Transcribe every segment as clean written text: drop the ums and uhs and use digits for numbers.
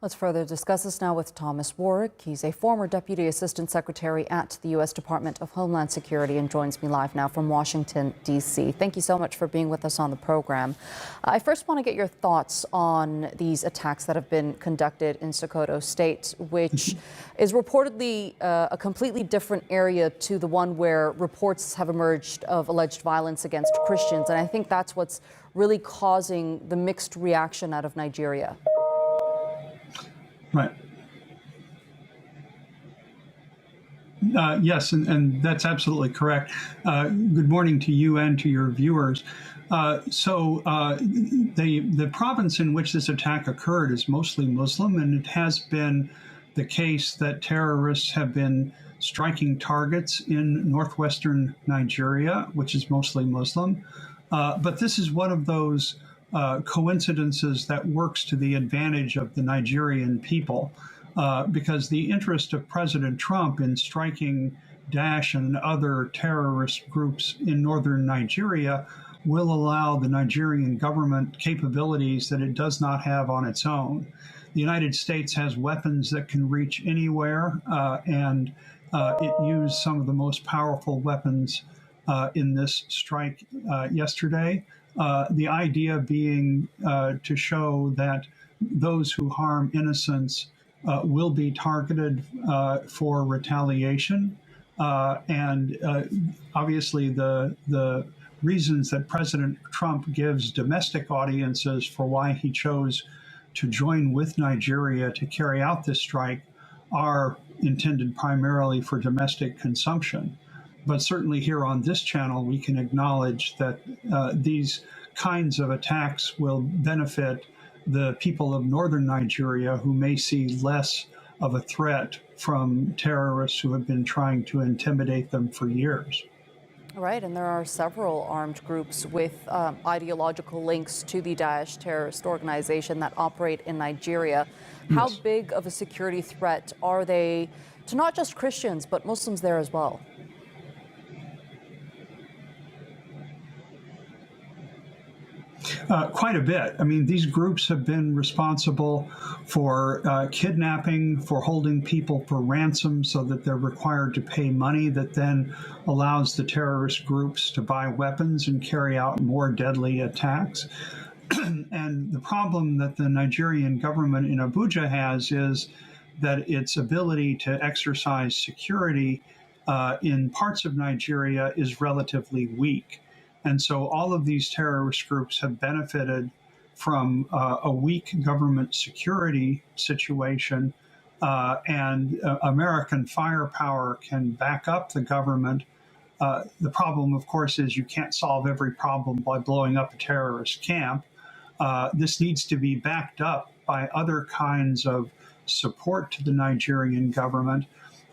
Let's further discuss this now with Thomas Warrick. He's a former Deputy Assistant Secretary at the U.S. Department of Homeland Security and joins me live now from Washington, D.C. Thank you so much for being with us on the program. I first want to get your thoughts on these attacks that have been conducted in Sokoto State, which is reportedly a completely different area to the one where reports have emerged of alleged violence against Christians. And I think that's what's really causing the mixed reaction out of Nigeria. Right. Yes, and that's absolutely correct. Good morning to you and to your viewers. The province in which this attack occurred is mostly Muslim, and it has been the case that terrorists have been striking targets in northwestern Nigeria, which is mostly Muslim. But this is one of those coincidences that works to the advantage of the Nigerian people, because the interest of President Trump in striking Daesh and other terrorist groups in northern Nigeria will allow the Nigerian government capabilities that it does not have on its own. The United States has weapons that can reach anywhere, and it used some of the most powerful weapons in this strike yesterday. The idea being to show that those who harm innocents will be targeted for retaliation. Obviously, the reasons that President Trump gives domestic audiences for why he chose to join with Nigeria to carry out this strike are intended primarily for domestic consumption. But certainly here on this channel, we can acknowledge that these kinds of attacks will benefit the people of northern Nigeria, who may see less of a threat from terrorists who have been trying to intimidate them for years. Right, and there are several armed groups with ideological links to the Daesh terrorist organization that operate in Nigeria. How Yes. big of a security threat are they to not just Christians, but Muslims there as well? Quite a bit. I mean, these groups have been responsible for kidnapping, for holding people for ransom so that they're required to pay money that then allows the terrorist groups to buy weapons and carry out more deadly attacks. And the problem that the Nigerian government in Abuja has is that its ability to exercise security in parts of Nigeria is relatively weak. And so all of these terrorist groups have benefited from a weak government security situation, and American firepower can back up the government. The problem, of course, is you can't solve every problem by blowing up a terrorist camp. This needs to be backed up by other kinds of support to the Nigerian government.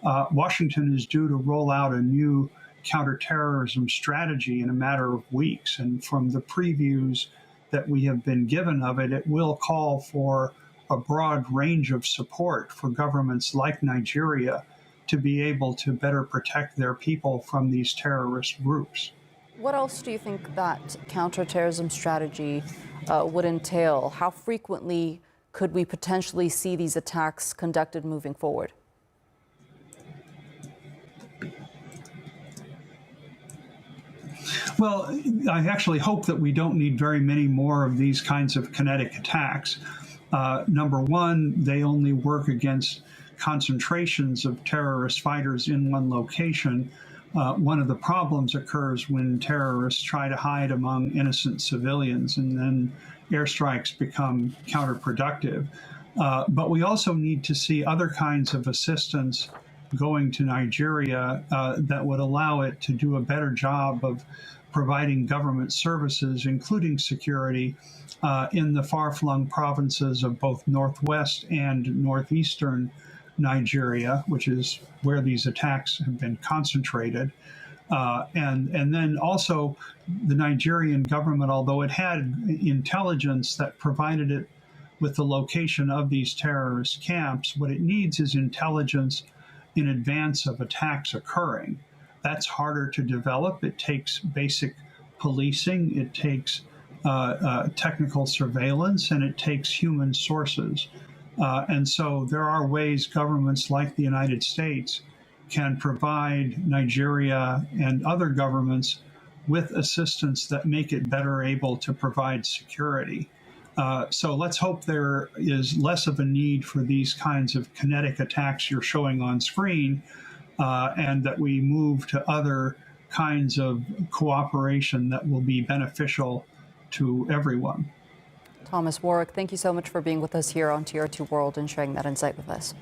Washington is due to roll out a new counterterrorism strategy in a matter of weeks. And from the previews that we have been given of it, it will call for a broad range of support for governments like Nigeria to be able to better protect their people from these terrorist groups. What else do you think that counterterrorism strategy would entail? How frequently could we potentially see these attacks conducted moving forward? Well, I actually hope that we don't need very many more of these kinds of kinetic attacks. Number one, they only work against concentrations of terrorist fighters in one location. One of the problems occurs when terrorists try to hide among innocent civilians, and then airstrikes become counterproductive. But we also need to see other kinds of assistance going to Nigeria that would allow it to do a better job of providing government services, including security, in the far-flung provinces of both northwest and northeastern Nigeria, which is where these attacks have been concentrated. And then also the Nigerian government, although it had intelligence that provided it with the location of these terrorist camps, what it needs is intelligence in advance of attacks occurring. That's harder to develop. It takes basic policing, it takes technical surveillance, and it takes human sources. And so there are ways governments like the United States can provide Nigeria and other governments with assistance that make it better able to provide security. So let's hope there is less of a need for these kinds of kinetic attacks you're showing on screen, and that we move to other kinds of cooperation that will be beneficial to everyone. Thomas Warrick, thank you so much for being with us here on TR2 World and sharing that insight with us.